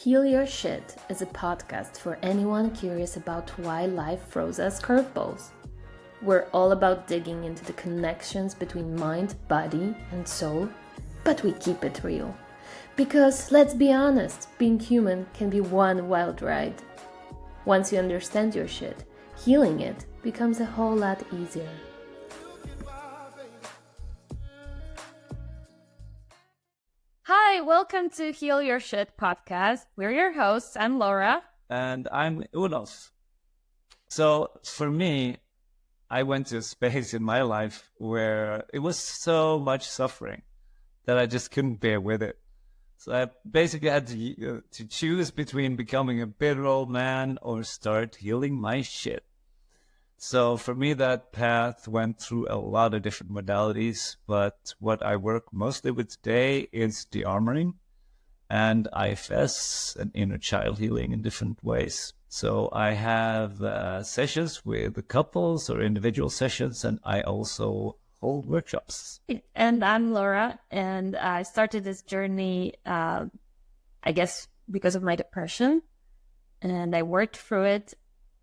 Heal Your Shit is a podcast for anyone curious about why life throws us curveballs. We're all about digging into the connections between mind, body, and soul, but we keep it real. Because, let's be honest, being human can be one wild ride. Once you understand your shit, healing it becomes a whole lot easier. Hi, welcome to Heal Your Shit podcast. We're your hosts. I'm Laura. And I'm Ulof. So for me, I went to a space in my life where it was so much suffering that I just couldn't bear with it. So I basically had to choose between becoming a bitter old man or start healing my shit. So for me, that path went through a lot of different modalities, but what I work mostly with today is de-armoring and IFS and inner child healing in different ways. So I have sessions with couples or individual sessions, and I also hold workshops. And I'm Laura, and I started this journey, I guess, because of my depression, and I worked through it.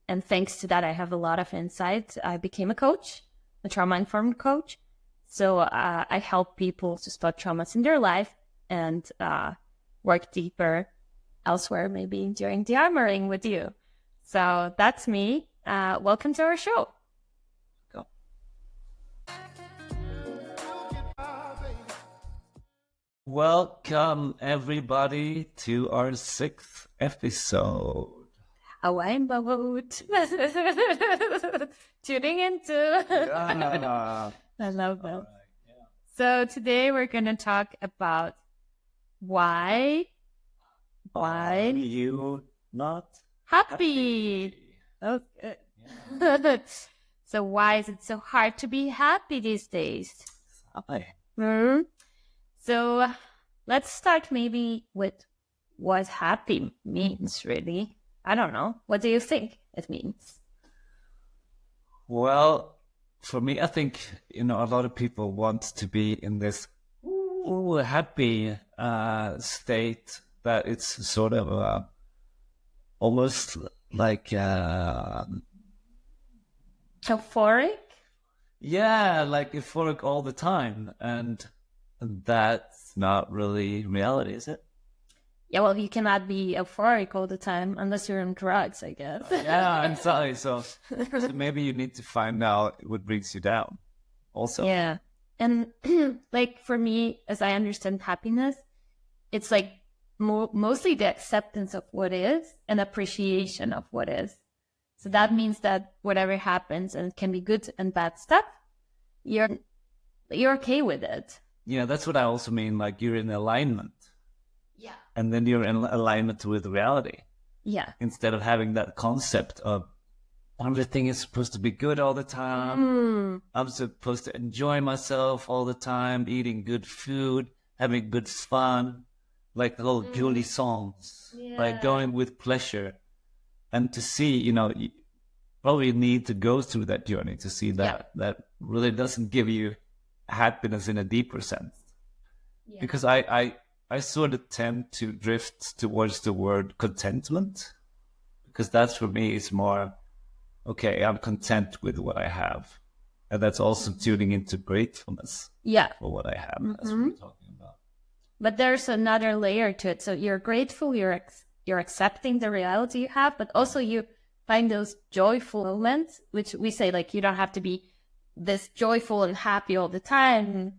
And thanks to that, I have a lot of insight. I became a coach, a trauma-informed coach. So I help people to spot traumas in their life and work deeper elsewhere, maybe during the armoring with you. So that's me. Welcome to our show. Go. Welcome, everybody, to our 6th episode. Hawaiian boat. Tuning into. I love that. Right, yeah. So today we're going to talk about why Are you not happy. Okay. Yeah. So why is it so hard to be happy these days? Hi. So let's start maybe with what happy means, really. I don't know. What do you think it means? Well, for me, I think, a lot of people want to be in this happy state that it's sort of almost like... Euphoric? Yeah, like euphoric all the time. And that's not really reality, is it? Yeah, well, you cannot be euphoric all the time unless you're on drugs, I guess. Yeah, I'm sorry. So maybe you need to find out what brings you down also. Yeah. And like for me, as I understand happiness, it's like mostly the acceptance of what is and appreciation of what is. So that means that whatever happens, and it can be good and bad stuff, you're okay with it. Yeah, that's what I also mean. Like you're in alignment. Yeah. And then you're in alignment with reality. Yeah. Instead of having that concept of everything is supposed to be good all the time. I'm supposed to enjoy myself all the time, eating good food, having good fun, like the whole Julie songs, like going with pleasure. And to see, you probably need to go through that journey to see that that really doesn't give you happiness in a deeper sense. Yeah. Because I sort of tend to drift towards the word contentment, because that's for me is more, okay, I'm content with what I have. And that's also tuning into gratefulness for what I have. That's what we're talking about. But there's another layer to it. So you're grateful, you're accepting the reality you have, but also you find those joyful moments, which we say, like, you don't have to be this joyful and happy all the time,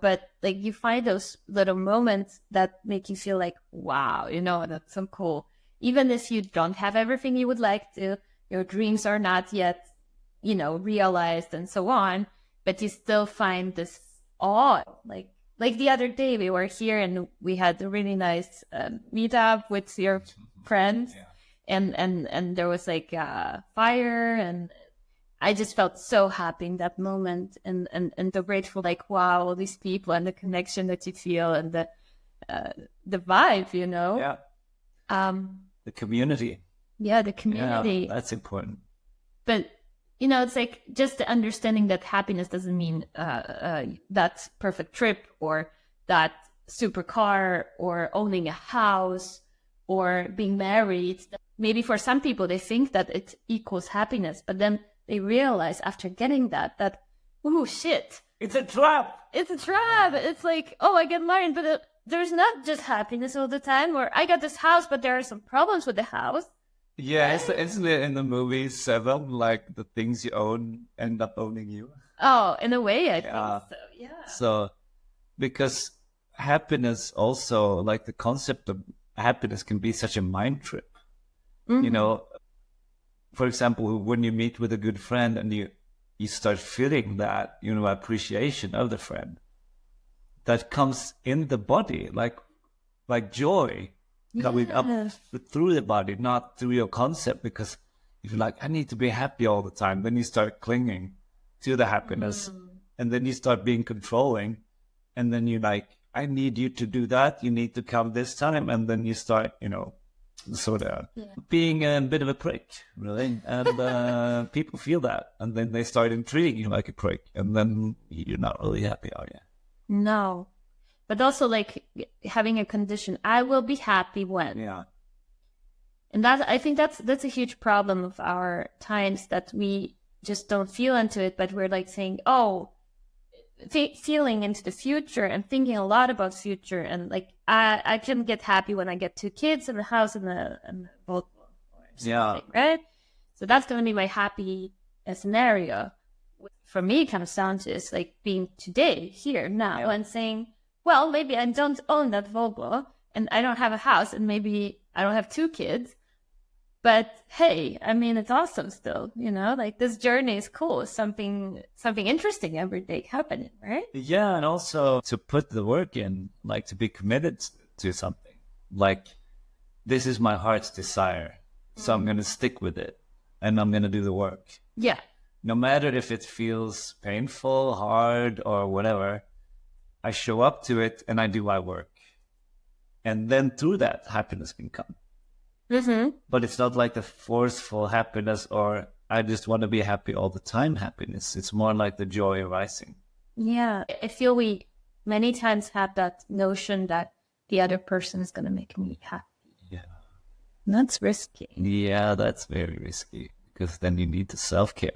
but like you find those little moments that make you feel like, wow, that's so cool. Even if you don't have everything you would like to, your dreams are not yet, realized and so on, but you still find this awe. Like the other day we were here and we had a really nice meetup with your friends and there was like fire, and I just felt so happy in that moment and so grateful, like, wow, all these people and the connection that you feel and the vibe, Yeah. The community. Yeah, the community. Yeah, that's important. But, it's like just the understanding that happiness doesn't mean that perfect trip or that super car or owning a house or being married. Maybe for some people, they think that it equals happiness, but then they realize after getting that, oh shit, It's a trap. it's a trap. It's like, oh, I get married, but there's not just happiness all the time, or I got this house, but there are some problems with the house. Yeah, isn't it in the movie Seven, like the things you own end up owning you? Oh, in a way, I think Yeah. so. Yeah. So, because happiness also, like the concept of happiness can be such a mind trip. You know, for example, when you meet with a good friend and you start feeling that, appreciation of the friend that comes in the body, like joy coming up through the body, not through your concept. Because if you're like, I need to be happy all the time, then you start clinging to the happiness, and then you start being controlling, and then you're like, I need you to do that, you need to come this time, and then you start, sort of being a bit of a prick, really. And people feel that, and then they start treating you like a prick, and then you're not really happy, are you? No. But also like having a condition, I will be happy when. Yeah. And I think that's a huge problem of our times, that we just don't feel into it, but we're like saying, oh, feeling into the future and thinking a lot about future, and like I can get happy when I get 2 kids and a house and a boat, Yeah. right? So that's going to be my happy scenario. For me, it comes down to is like being today, here, now, and saying, well, maybe I don't own that Volvo, and I don't have a house, and maybe I don't have 2 kids, but hey, I mean, it's awesome still, like this journey is cool. Something interesting every day happening, right? Yeah, and also to put the work in, like to be committed to something. Like, this is my heart's desire, so I'm going to stick with it, and I'm going to do the work. Yeah. No matter if it feels painful, hard, or whatever, I show up to it and I do my work. And then through that, happiness can come. But it's not like the forceful happiness, or I just want to be happy all the time happiness. It's more like the joy arising. Yeah. I feel we many times have that notion that the other person is going to make me happy. Yeah. And that's risky. Yeah, that's very risky, because then you need to self-care.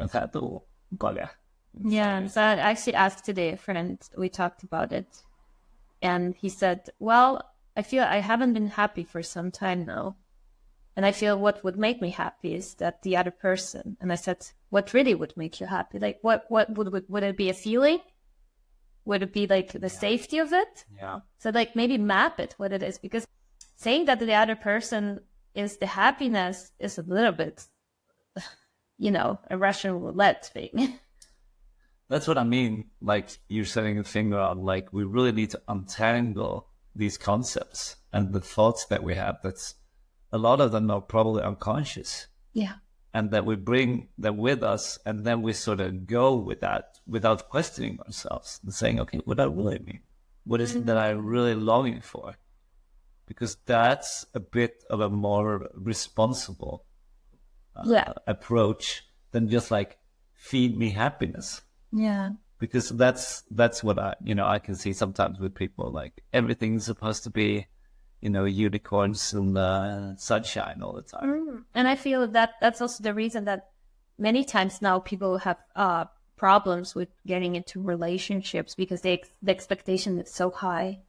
Yeah. So I actually asked today a friend, we talked about it, and he said, well, I feel I haven't been happy for some time now. And I feel what would make me happy is that the other person. And I said, what really would make you happy? Like, what would it be, a feeling? Would it be like the safety of it? Yeah. So like maybe map it, what it is, because saying that the other person is the happiness is a little bit, a Russian roulette thing. That's what I mean. Like, you're setting a finger on, like, we really need to untangle these concepts and the thoughts that we have. That's, a lot of them are probably unconscious. Yeah. And that we bring them with us, and then we sort of go with that without questioning ourselves and saying, okay, what do I really mean? What is it that I'm really longing for? Because that's a bit of a more responsible approach than just like, feed me happiness. Yeah. Because that's what I can see sometimes with people, like everything's supposed to be, unicorns and sunshine all the time. And I feel that that's also the reason that many times now people have problems with getting into relationships, because the expectation is so high.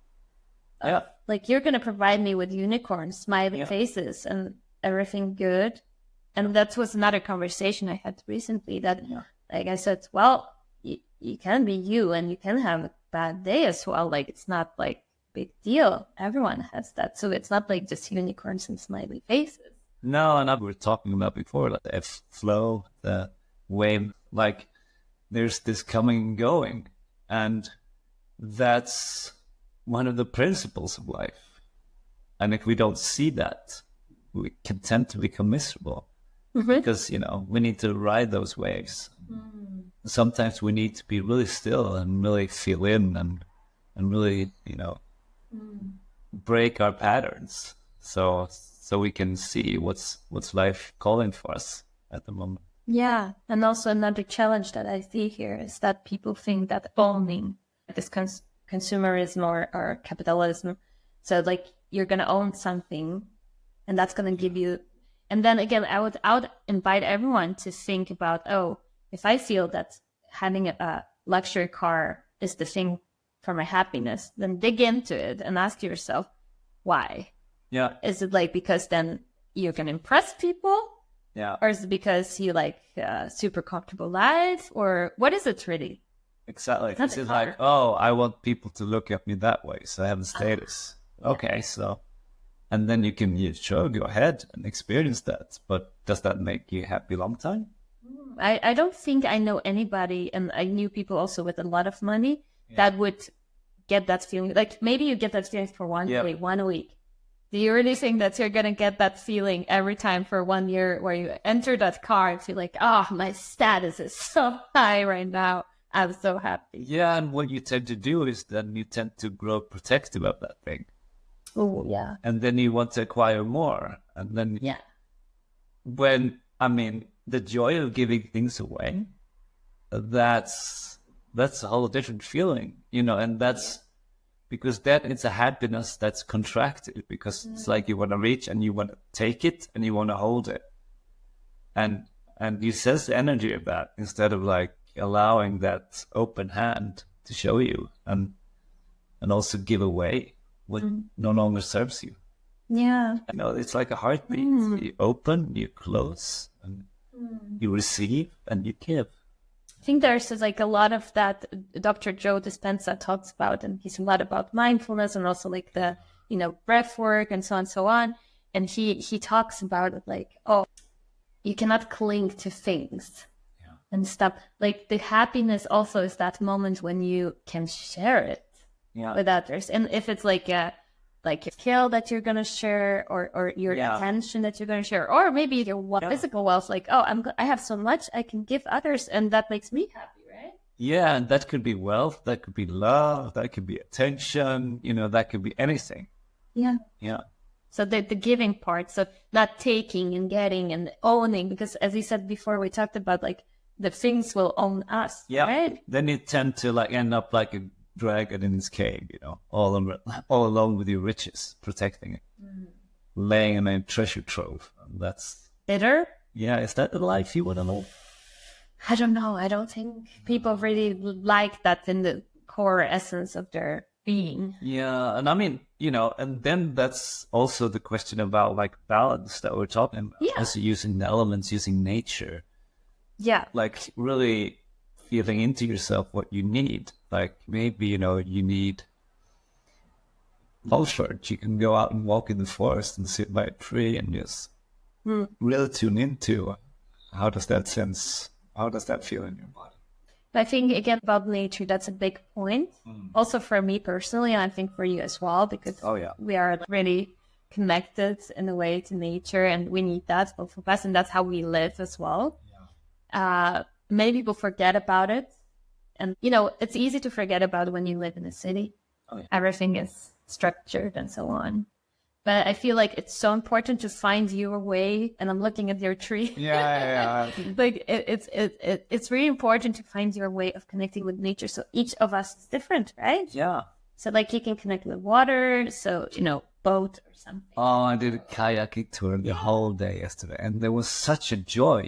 Yeah. Like, you're going to provide me with unicorns, smiling faces, and everything good. And that was another conversation I had recently that, like I said, well, you can be you, and you can have a bad day as well. Like, it's not like big deal. Everyone has that. So it's not like just unicorns and smiley faces. No, and we were talking about before, like the flow, the wave, like there's this coming and going. And that's one of the principles of life. And if we don't see that, we can tend to become miserable. Because, we need to ride those waves. Sometimes we need to be really still and really feel in and really, break our patterns. So we can see what's life calling for us at the moment. Yeah. And also another challenge that I see here is that people think that owning this consumerism or capitalism, so like you're going to own something, and that's going to give you. And then again, I would invite everyone to think about, oh, if I feel that having a luxury car is the thing for my happiness, then dig into it and ask yourself, why? Yeah. Is it like because then you can impress people? Yeah. Or is it because you like super comfortable life? Or what is it really? Exactly. Not Is a it car. like, oh, I want people to look at me that way, so I have a status. Okay, so, and then sure, go ahead and experience that. But does that make you happy long time? I don't think I know anybody, and I knew people also with a lot of money that would get that feeling. Like maybe you get that feeling for one day, 1 week. Do you really think that you're going to get that feeling every time for 1 year where you enter that car and feel like, oh, my status is so high right now. I'm so happy. Yeah, and what you tend to do is then you tend to grow protective of that thing. Oh, yeah. And then you want to acquire more. And then Yeah. the joy of giving things away, that's a whole different feeling, and that's because then it's a happiness that's contracted because it's like you want to reach and you want to take it and you want to hold it. And you sense the energy of that instead of like allowing that open hand to show you and also give away what no longer serves you. Yeah. It's like a heartbeat. You open, you close, and you receive and you give. I think there's like a lot of that Dr. Joe Dispenza talks about, and he's a lot about mindfulness and also like the, breath work and so on and so on. And he talks about it like, oh, you cannot cling to things and stuff. Like the happiness also is that moment when you can share it with others. And if it's like a skill that you're going to share or your attention that you're going to share, or maybe your physical wealth, like, oh, I have so much I can give others and that makes me happy, right? Yeah, and that could be wealth, that could be love, that could be attention, that could be anything. Yeah. Yeah. So the giving part, so not taking and getting and owning, because as you said before, we talked about like the things will own us, right? Then you tend to like end up like a dragon in its cave, all alone with your riches, protecting it, laying in a treasure trove. And that's bitter. Yeah, is that the life you want to know? I don't know. I don't think people really like that in the core essence of their being. Yeah, and and then that's also the question about like balance that we're talking about. Yeah. Also using the elements, using nature. Yeah. Like really feeling into yourself what you need. Like maybe, you need comfort. You can go out and walk in the forest and sit by a tree and just really tune into how does that feel in your body. I think again about nature, that's a big point. Also for me personally, and I think for you as well, because we are really connected in a way to nature and we need that both of us, and that's how we live as well. Many people forget about it. And, it's easy to forget about it when you live in a city. Everything is structured and so on. But I feel like it's so important to find your way. And I'm looking at your tree. Yeah. Like it's really important to find your way of connecting with nature. So each of us is different, right? Yeah. So like you can connect with water. So, boat or something. Oh, I did a kayaking tour the whole day yesterday. And there was such a joy,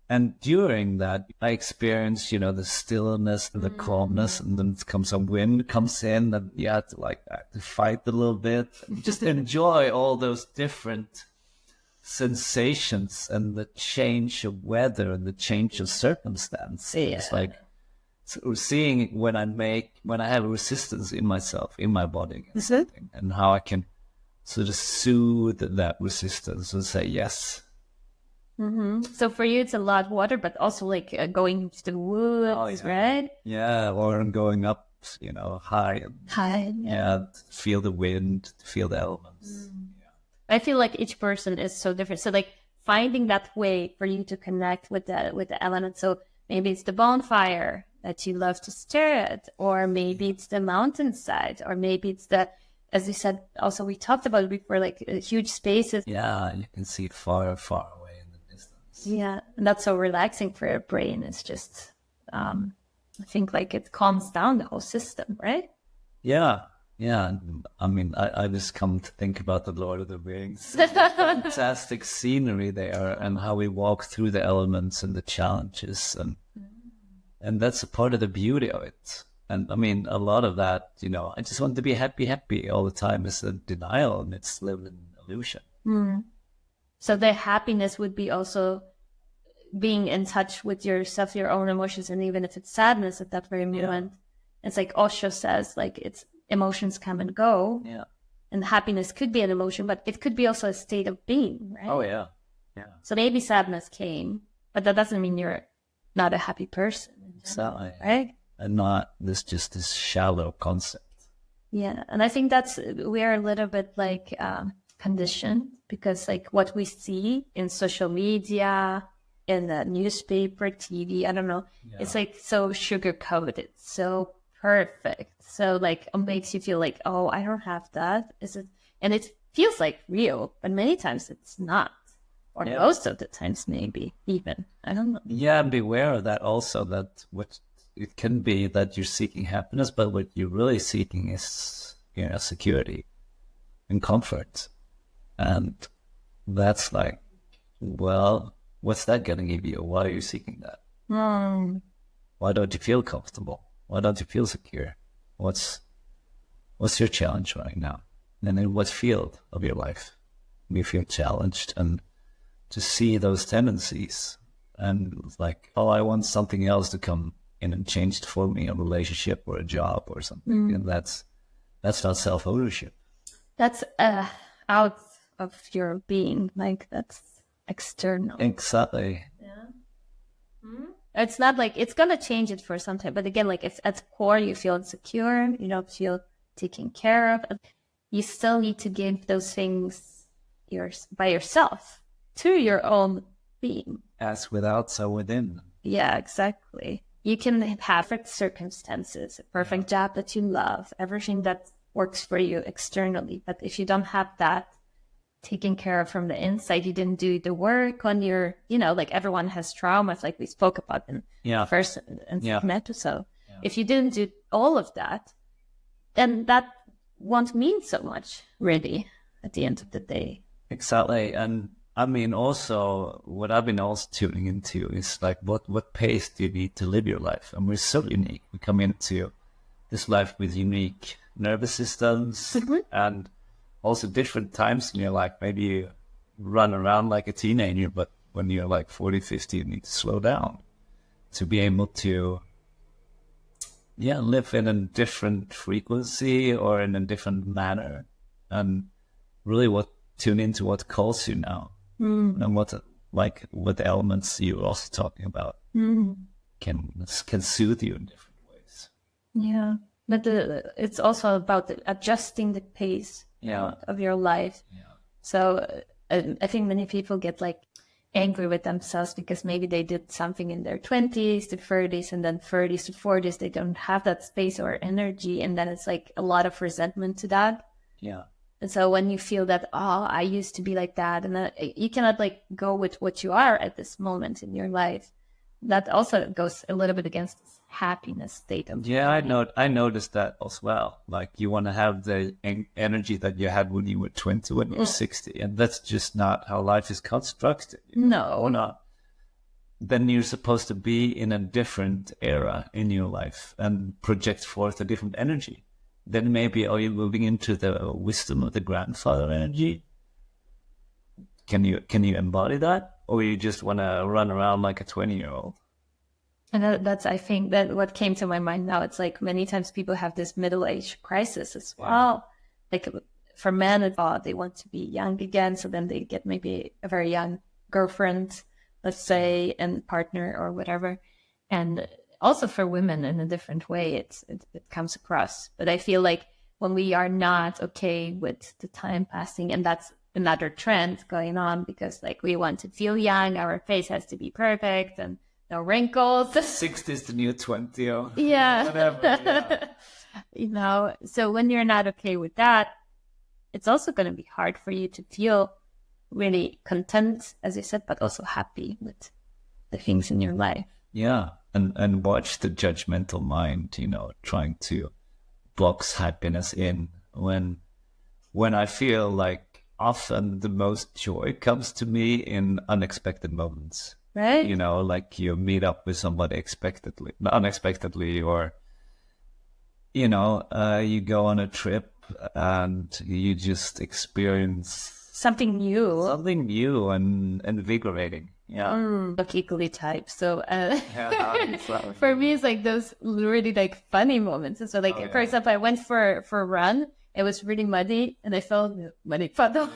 And during that, I experienced, the stillness and the calmness, and then some wind comes in, and you have to fight a little bit, just enjoy all those different sensations and the change of weather and the change of circumstance. Yeah. It's like seeing when I have resistance in myself, in my body, and how I can sort of soothe that resistance and say yes. So for you, it's a lot of water, but also like going to the woods, right? Yeah, or going up, high. High. Yeah, feel the wind, feel the elements. I feel like each person is so different. So like finding that way for you to connect with the elements. So maybe it's the bonfire that you love to stare at, or maybe it's the mountainside, or maybe it's as you said, also we talked about it before, like huge spaces. Yeah, you can see it far, far away. Yeah, and that's so relaxing for your brain. It's just, I think like it calms down the whole system, right? Yeah, Yeah, and I mean, I just come to think about the Lord of the Rings. Fantastic scenery there, and how we walk through the elements and the challenges, and that's a part of the beauty of it. And I mean, a lot of that, you know, I just want to be happy, happy all the time is a denial, and it's lived in illusion. So the happiness would be also being in touch with yourself, your own emotions, and even if it's sadness at that very moment, it's like Osho says, like it's emotions come and go, Yeah. and happiness could be an emotion, but it could be also a state of being, right? Oh yeah. Yeah. So maybe sadness came, but that doesn't mean you're not a happy person, So, right? and not this shallow concept. Yeah, and I think we are a little bit like conditioned because like what we see in social media, in the newspaper, TV, I don't know, it's like so sugar coated, so perfect, so like it makes you feel like, oh, I don't have that. Is it? And it feels like real, but many times it's not, or most of the times maybe even. I don't know. Yeah, and beware of that also. That what it can be that you're seeking happiness, but what you're really seeking is, you know, security and comfort, and that's like, well, what's that going to give you? Why are you seeking that? Why don't you feel comfortable? Why don't you feel secure? What's your challenge right now? And in what field of your life do you feel challenged? And to see those tendencies and like, oh, I want something else to come in and change it for me, a relationship or a job or something. And that's not self-ownership. That's out of your being, like that's external. Exactly. It's not like it's gonna change it for some time, but again, like if at core you feel insecure, you don't feel taken care of, you still need to give those things by yourself to your own being. As without, so within. Yeah, exactly. You can have perfect circumstances, a perfect job that you love, everything that works for you externally. But if you don't have that taken care of from the inside, you didn't do the work on your, you know, like everyone has traumas, like we spoke about in the first and second episode. If you didn't do all of that, then that won't mean so much, really, at the end of the day. Exactly. And I mean, also, what I've been also tuning into is like, what pace do you need to live your life? And we're so unique. We come into this life with unique nervous systems and also different times in your life. Maybe you run around like a teenager, but when you're like 40, 50, you need to slow down to be able to, live in a different frequency or in a different manner, and really tune into what calls you now, and what elements you're also talking about can soothe you in different ways. Yeah, but it's also about adjusting the pace of your life. So I think many people get like angry with themselves because maybe they did something in their 20s to 30s, and then 30s to 40s they don't have that space or energy, and then it's like a lot of resentment to that. And so when you feel that, oh, I used to be like that, and you cannot like go with what you are at this moment in your life, that also goes a little bit against this happiness state of I noticed that as well. Like you want to have the energy that you had when you were 20, when you were 60, and that's just not how life is constructed. No, not. Then you're supposed to be in a different era in your life and project forth a different energy. Then maybe are you moving into the wisdom of the grandfather energy? Can you embody that, or you just want to run around like a 20-year-old? And that's, I think, that what came to my mind now. It's like many times people have this middle-age crisis as well. Like for men, they want to be young again, so then they get maybe a very young girlfriend, let's say, and partner or whatever. And also for women in a different way, it comes across. But I feel like when we are not okay with the time passing, and that's another trend going on, because like we want to feel young, our face has to be perfect and no wrinkles. 60 is the new 20 or whatever. You know, so when you're not okay with that, it's also going to be hard for you to feel really content, as you said, but also happy with the things in your life. Yeah. And watch the judgmental mind, trying to box happiness in when I feel like often the most joy comes to me in unexpected moments. Right? You know, like you meet up with somebody unexpectedly, or you go on a trip and you just experience Something new. something new and invigorating. Yeah. Look equally type. So Yeah, so- for me, it's like those really like funny moments. So like, for example, I went for a run. It was really muddy, and I fell in a muddy puddle.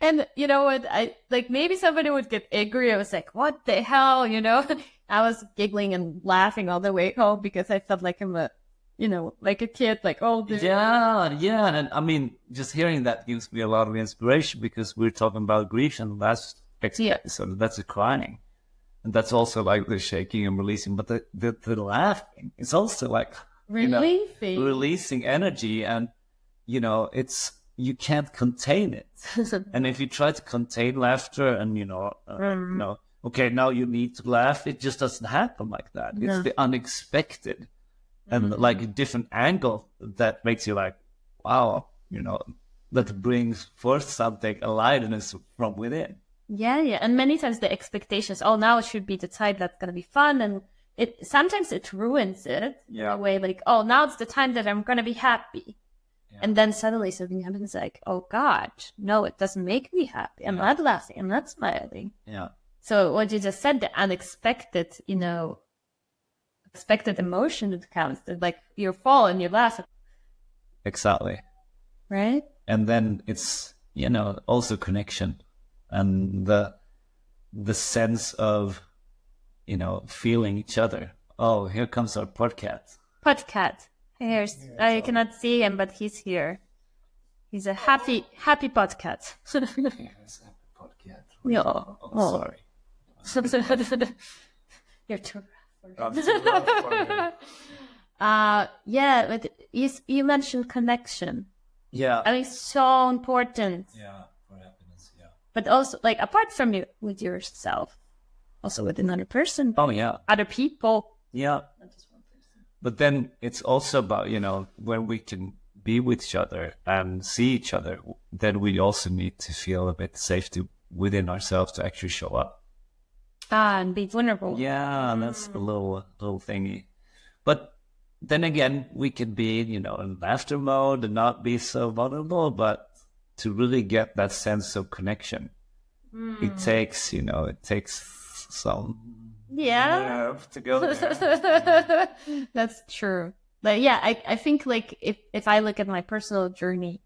And you know what? I like maybe somebody would get angry. I was like, "What the hell?" You know? I was giggling and laughing all the way home because I felt like I'm like a kid. Like, oh, Yeah. And I mean, just hearing that gives me a lot of inspiration, because we're talking about grief and last episode. That's the crying. And that's also like the shaking and releasing. But the laughing is also like, releasing energy. And, you can't contain it. And if you try to contain laughter and, okay, now you need to laugh, it just doesn't happen like that. It's the unexpected. And like a different angle that makes you like, wow, that brings forth something, a lightness from within. Yeah. And many times the expectations, oh, now it should be the time that's going to be fun. And sometimes it ruins it in a way, like, oh, now it's the time that I'm going to be happy. Yeah. And then suddenly something happens like, oh God, no, it doesn't make me happy. I'm not laughing. I'm not smiling. Yeah. So what you just said, the unexpected, expected emotion that counts, that like you fall and you laugh. Exactly. Right. And then it's, also connection and the sense of, feeling each other. Oh, here comes our podcat. I cannot see him, but he's here. He's a happy podcat. Here's a podcat. Yeah. Oh, sorry. You're too Yeah, but you mentioned connection. Yeah. I mean, so important. Yeah, for happiness, yeah. But also, like, apart from you, with yourself, also with another person. Oh, yeah. Other people. Yeah. Not just one person. But then it's also about, when we can be with each other and see each other, then we also need to feel a bit safe within ourselves to actually show up. And be vulnerable. Yeah, that's a little thingy. But then again, we can be, in laughter mode and not be so vulnerable, but to really get that sense of connection, it takes some nerve to go there. That's true. But yeah, I think like if I look at my personal journey,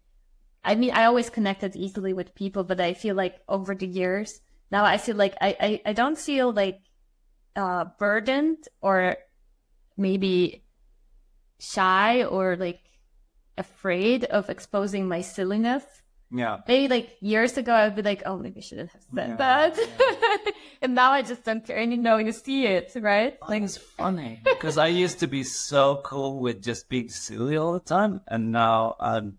I mean, I always connected easily with people, but I feel like over the years, now I feel like I don't feel like burdened or maybe shy or like afraid of exposing my silliness. Yeah. Maybe like years ago, I'd be like, oh, maybe I shouldn't have said that. Yeah. And now I just don't care. And you see it, right? Like, it's funny because I used to be so cool with just being silly all the time. And now I'm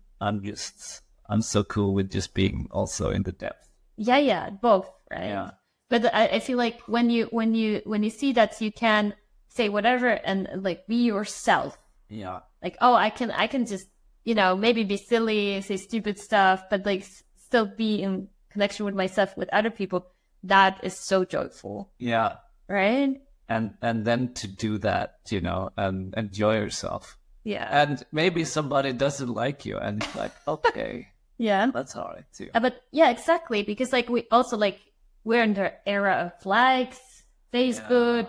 so cool with just being also in the depth. Yeah, both, right? Yeah. But I feel like when you see that you can say whatever and like be yourself. Yeah. Like, oh, I can just, maybe be silly, say stupid stuff, but like still be in connection with myself, with other people. That is so joyful. Yeah. Right? And then to do that, and enjoy yourself. Yeah. And maybe somebody doesn't like you and it's like, okay. Yeah. That's all right too. But yeah, exactly. Because like we also like, we're in the era of likes, Facebook,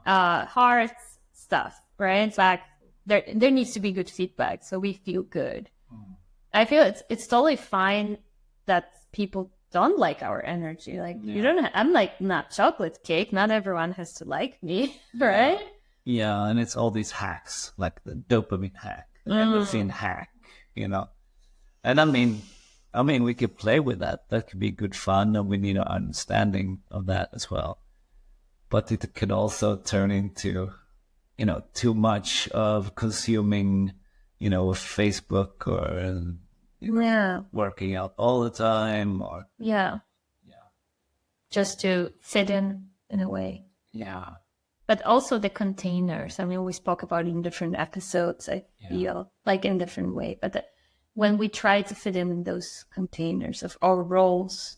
hearts, stuff, right? Like there needs to be good feedback so we feel good. I feel it's totally fine that people don't like our energy. Like I'm like not chocolate cake. Not everyone has to like me, right? Yeah, and it's all these hacks, like the dopamine hack, the endorphin hack, And I mean, we could play with that. That could be good fun, and we need an understanding of that as well. But it could also turn into, too much of consuming, Facebook or working out all the time, or just to fit in a way. Yeah. but also the containers. I mean, we spoke about it in different episodes, I feel like in different way, but when we try to fit in those containers of our roles,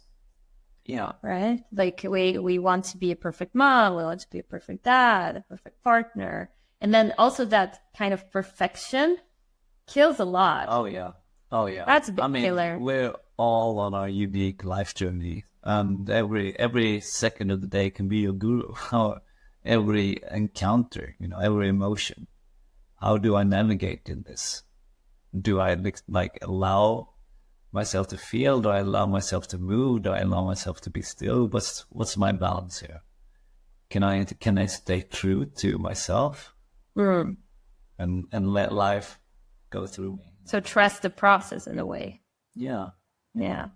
right? Like we want to be a perfect mom, we want to be a perfect dad, a perfect partner. And then also that kind of perfection kills a lot. Oh yeah. That's a big killer. We're all on our unique life journey. Every second of the day can be your guru. Or every encounter, every emotion. How do I navigate in this? Do I like allow myself to feel? Do I allow myself to move? Do I allow myself to be still? What's my balance here? Can I stay true to myself and let life go through me? So trust the process in a way. Yeah.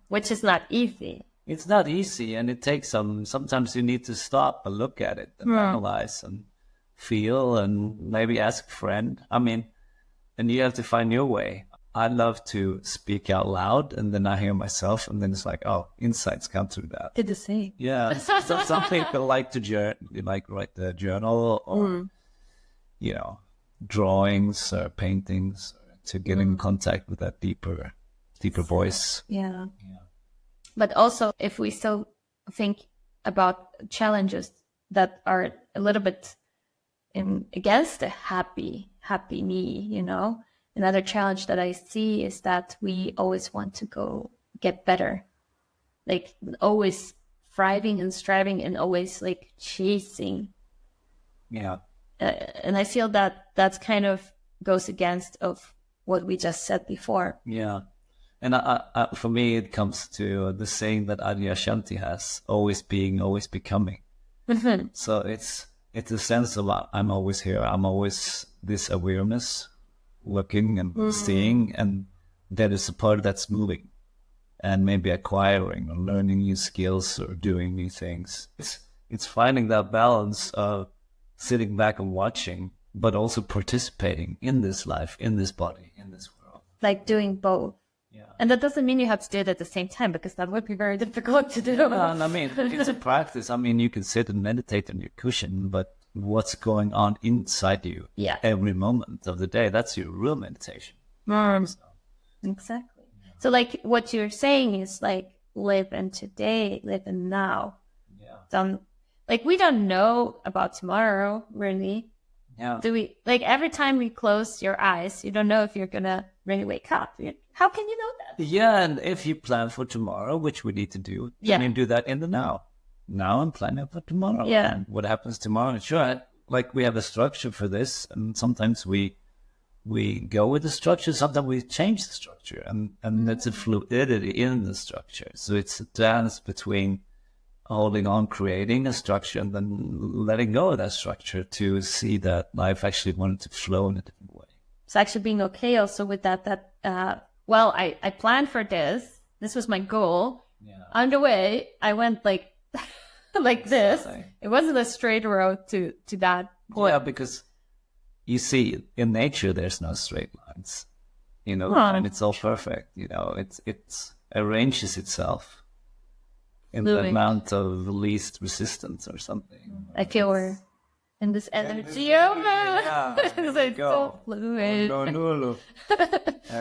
Which is not easy. It's not easy, and it takes sometimes you need to stop and look at it and analyze and feel and maybe ask a friend. I mean, and you have to find your way. I love to speak out loud, and then I hear myself, and then it's like, oh, insights come through that. Did the same. Yeah. So some people like to write the journal or, drawings or paintings to get in contact with that deeper voice. Yeah. But also, if we still think about challenges that are a little bit against the happy me, another challenge that I see is that we always want to go get better, like always thriving and striving and always like chasing. Yeah. And I feel that that's kind of goes against of what we just said before. Yeah. And I, for me, it comes to the saying that Adya Shanti has, always being, always becoming. Mm-hmm. So it's a sense of I'm always here. I'm always this awareness, looking and seeing, and there is a part that's moving and maybe acquiring or learning new skills or doing new things. It's finding that balance of sitting back and watching, but also participating in this life, in this body, in this world. Like doing both. Yeah. And that doesn't mean you have to do it at the same time, because that would be very difficult to do. And I mean, it's a practice. I mean, you can sit and meditate on your cushion, but what's going on inside you every moment of the day, that's your real meditation. Exactly. So like what you're saying is like live in today, live in now. Yeah. Like we don't know about tomorrow, really. Yeah. Do we? Like every time we close your eyes, you don't know if you're gonna really wake up. How can you know that? Yeah, and if you plan for tomorrow, which we need to do, you do that in the now. Now I'm planning for tomorrow. Yeah. And what happens tomorrow? Sure, like we have a structure for this, and sometimes we go with the structure, sometimes we change the structure, and there's a fluidity in the structure. So it's a dance between holding on, creating a structure, and then letting go of that structure to see that life actually wanted to flow in a different way. So actually being okay also with that well, I planned for this. This was my goal. Yeah. On the way, I went like like this. It wasn't a straight road to that point. Yeah, because you see, in nature, there's no straight lines. And it's all perfect. It arranges itself in the amount of least resistance or something. I feel we're in this energy of it. It's so fluid.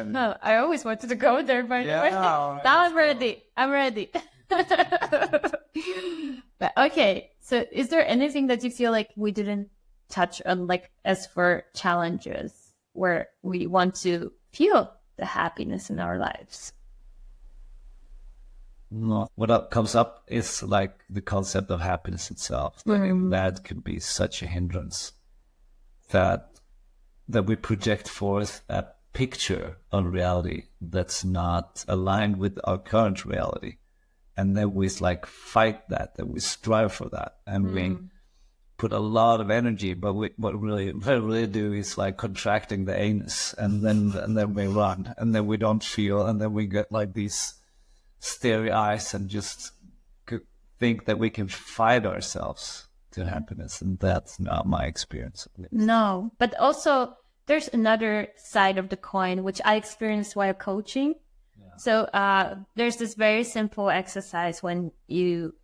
No, I always wanted to go there, by the way. Now I'm ready. But okay, so is there anything that you feel like we didn't touch on, like as for challenges where we want to feel the happiness in our lives? No. What comes up is like the concept of happiness itself. That could be such a hindrance that we project forth a picture of reality that's not aligned with our current reality. And then we like fight that we strive for that. And we put a lot of energy, but what we really do is like contracting the anus, and then we run, and then we don't feel, and then we get like these starry eyes and just think that we can fight ourselves to happiness, and that's not my experience. No, but also there's another side of the coin which I experienced while coaching. So there's this very simple exercise when you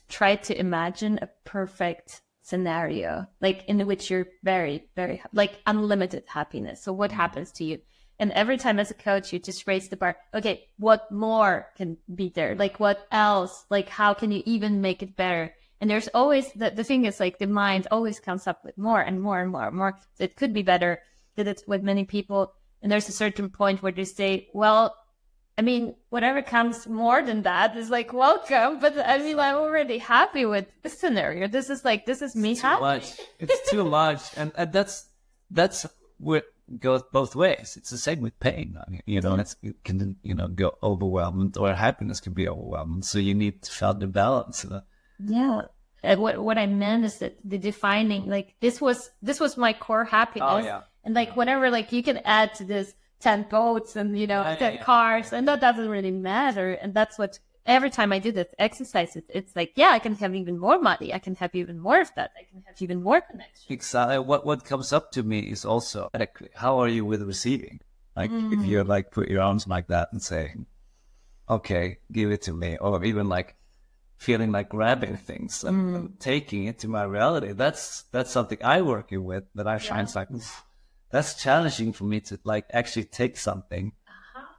try to imagine a perfect scenario, like in which you're very, very, like unlimited happiness. So what happens to you? And every time as a coach, you just raise the bar. Okay, what more can be there? Like what else? Like how can you even make it better? And there's always, the thing is like the mind always comes up with more and more and more and more. So it could be better. That it's with many people. And there's a certain point where they say, well, I mean, whatever comes more than that is like welcome. But I mean, I'm already happy with this scenario. This is me happy. Much. It's too much, and that's what goes both ways. It's the same with pain. I mean, it can go overwhelmed, or happiness can be overwhelmed. So you need to find the balance. Yeah. And what I meant is that the defining, like this was my core happiness. Oh, yeah. And like whatever, like you can add to this 10 boats and 10 cars, and that doesn't really matter. And that's what every time I do this exercise, it's like, yeah, I can have even more money. I can have even more of that. I can have even more connection. Exactly. What comes up to me is also, how are you with receiving? Like if you like put your arms like that and say, okay, give it to me, or even like feeling like grabbing things and taking it to my reality. That's something I working with that I find like, that's challenging for me to like actually take something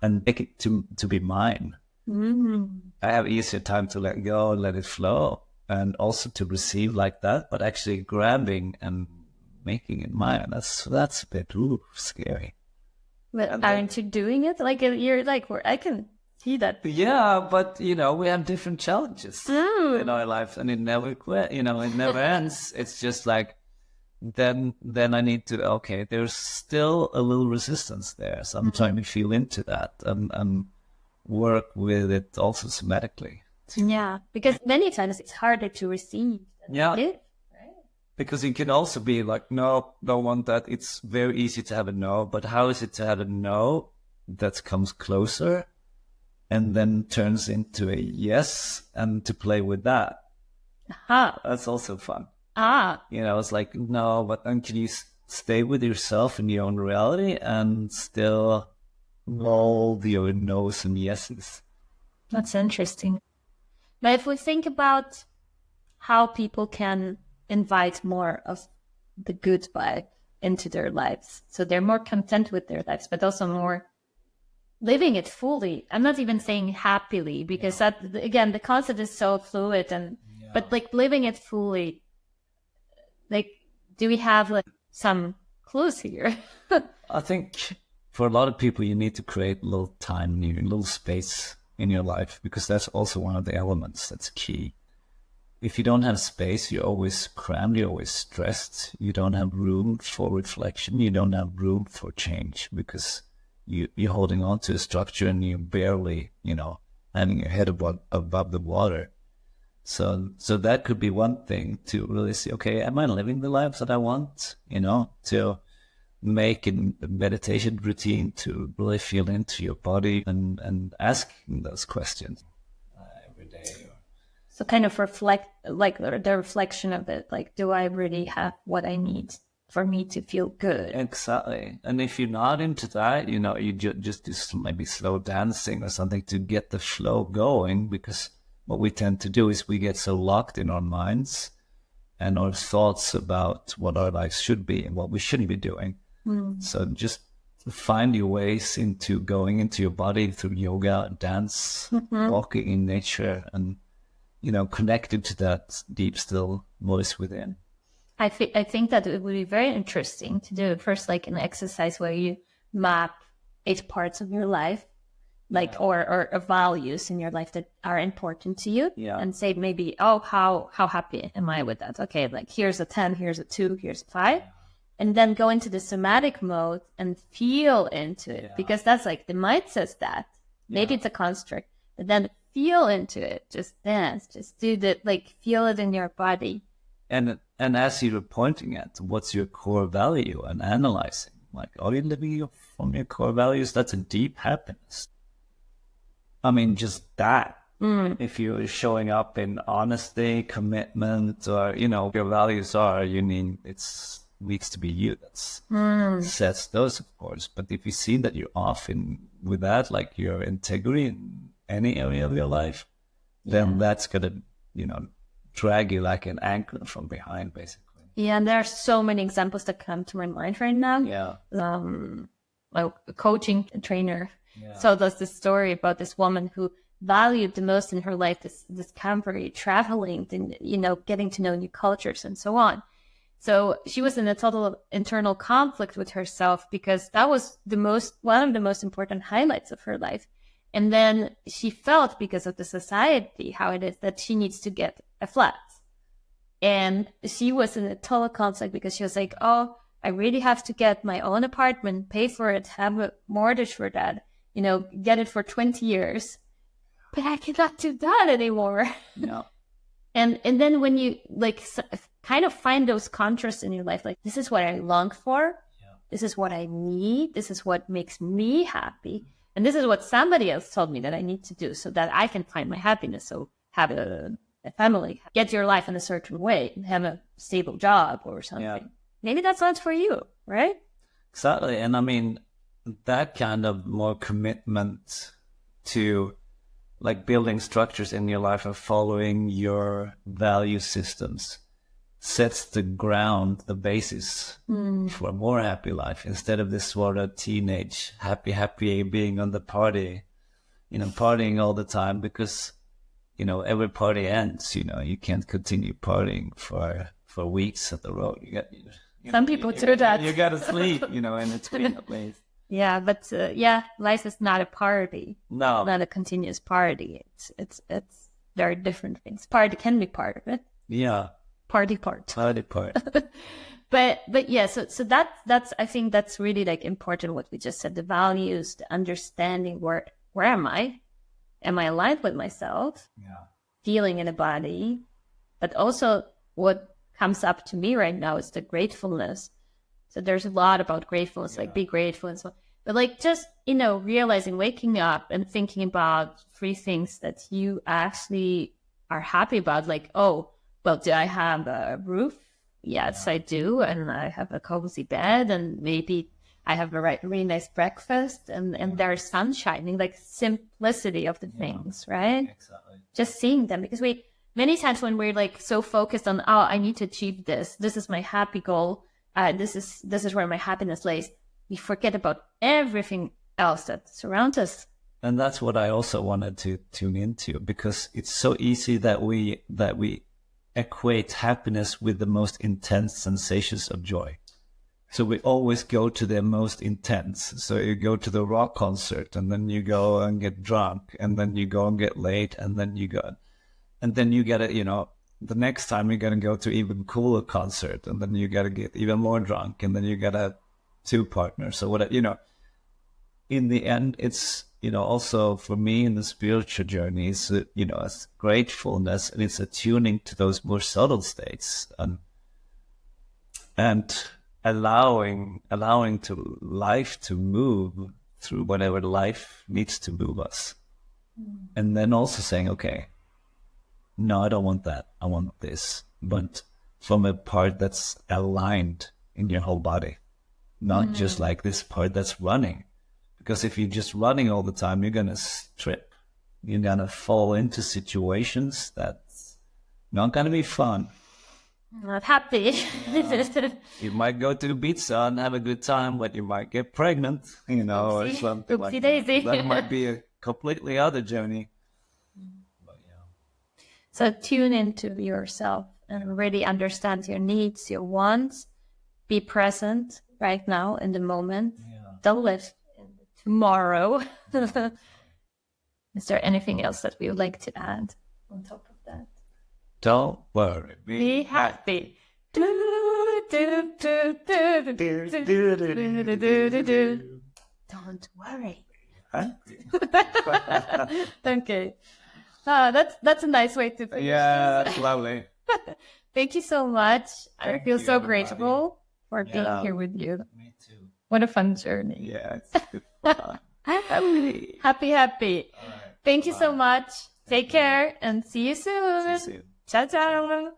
and make it to be mine. I have easier time to let go and let it flow, and also to receive like that, but actually grabbing and making it mine. That's a bit scary. But aren't you doing it? Like you're like, where I can see that. Yeah, but we have different challenges in our life, and it never it never ends. It's just like, then I need to, okay, there's still a little resistance there. So I'm trying to feel into that and work with it also somatically. Yeah, because many times it's harder to receive than Yeah. give, right? Because it can also be like, no, don't want that. It's very easy to have a no, but how is it to have a no that comes closer and then turns into a yes, and to play with that? That's also fun. It's like, no, but then can you stay with yourself in your own reality and still mold your no's and yeses? That's interesting. But if we think about how people can invite more of the good vibe into their lives, so they're more content with their lives, but also more living it fully. I'm not even saying happily, because that, again, the concept is so fluid, but like living it fully. Like, do we have like some clues here? I think for a lot of people, you need to create a little time, a little space in your life, because that's also one of the elements that's key. If you don't have space, you're always crammed, you're always stressed, you don't have room for reflection, you don't have room for change, because you're holding on to a structure and you're barely, having your head above the water. So that could be one thing, to really see, okay, am I living the life that I want? To make a meditation routine to really feel into your body and asking those questions every day. So kind of reflect, like the reflection of it, like, do I really have what I need for me to feel good? Exactly. And if you're not into that, you just do maybe slow dancing or something to get the flow going, because what we tend to do is we get so locked in our minds and our thoughts about what our lives should be and what we shouldn't be doing. So just find your ways into going into your body through yoga, dance, walking in nature, and, connected to that deep, still voice within. I think that it would be very interesting to do first, like an exercise where you map 8 parts of your life, like, or values in your life that are important to you, and say maybe, how happy am I with that? Okay, like here's a 10, here's a 2, here's a 5. And then go into the somatic mode and feel into it, because that's like the mind says that. Maybe it's a construct, but then feel into it. Just dance, just do that, like feel it in your body. And as you were pointing at, what's your core value, and analyzing, like, are you living from your core values? That's a deep happiness. I mean, just that. If you're showing up in honesty, commitment, or, your values are, it's needs to be you that sets those, of course. But if you see that you're off with that, like your integrity in any area of your life, then that's going to, drag you like an anchor from behind, basically. Yeah, and there are so many examples that come to my mind right now. Yeah. Like a coaching trainer. Yeah. So there's this story about this woman who valued the most in her life this discovery, traveling, and, you know, getting to know new cultures and so on. So she was in a total internal conflict with herself because that was one of the most important highlights of her life. And then she felt, because of the society, how it is that she needs to get a flat. And she was in a total conflict because she was like, oh, I really have to get my own apartment, pay for it, have a mortgage for that, you know, get it for 20 years. But I cannot do that anymore. No. And then when you like kind of find those contrasts in your life, like, this is what I long for. Yeah. This is what I need. This is what makes me happy. And this is what somebody else told me that I need to do so that I can find my happiness. So have a family, get your life in a certain way, have a stable job or something. Yeah. Maybe that's not for you, right? Exactly. And I mean, that kind of more commitment to like building structures in your life and following your value systems sets the ground, the basis for a more happy life, instead of this sort of teenage happy being on the party, you know, partying all the time, because, you know, every party ends, you know, you can't continue partying for weeks at the road. Some people do that. You got to sleep, you know, and it's been a place. Yeah, but life is not a party. No, not a continuous party. It's very different things. Party can be part of it. Yeah, party part. but yeah. So that's I think that's really like important. What we just said: the values, the understanding. Where am I? Am I aligned with myself? Yeah. Feeling in the body, but also what comes up to me right now is the gratefulness. So there's a lot about gratefulness, like be grateful and so on. But like just, you know, realizing, waking up and thinking about 3 things that you actually are happy about. Like, oh, well, do I have a roof? Yes, I do. And I have a cozy bed, and maybe I have a really nice breakfast, and there's sun shining, like simplicity of the things, right? Exactly. Just seeing them, because many times when we're like so focused on, oh, I need to achieve this is my happy goal. This is where my happiness lays. We forget about everything else that surrounds us. And that's what I also wanted to tune into, because it's so easy that we equate happiness with the most intense sensations of joy. So we always go to the most intense. So you go to the rock concert, and then you go and get drunk, and then you go and get late, and then you get it, you know, the next time you're going to go to even cooler concert, and then you got to get even more drunk, and then you got to have 2 partners. So what, you know, in the end, it's, you know, also for me in the spiritual journey, it's, you know, it's gratefulness, and it's attuning to those more subtle states, and allowing to life to move through whatever life needs to move us. And then also saying, okay, no, I don't want that. I want this, but from a part that's aligned in your whole body, not just like this part that's running. Because if you're just running all the time, you're going to strip. You're going to fall into situations that's not going to be fun. Not happy. Yeah. You might go to Ibiza and have a good time, but you might get pregnant, you know, or something like that. That might be a completely other journey. So tune into yourself and really understand your needs, your wants. Be present right now in the moment. Yeah. Don't live tomorrow. Is there anything else that we would like to add on top of that? Don't worry. Be happy. Don't worry. Okay. That's a nice way to finish. Yeah, that's lovely. Thank you so much. I feel so grateful for being here with you. Me too. What a fun journey. Yeah, it's good fun. Happy. Right, thank you so much. Take care and see you soon. See you soon. Ciao, ciao.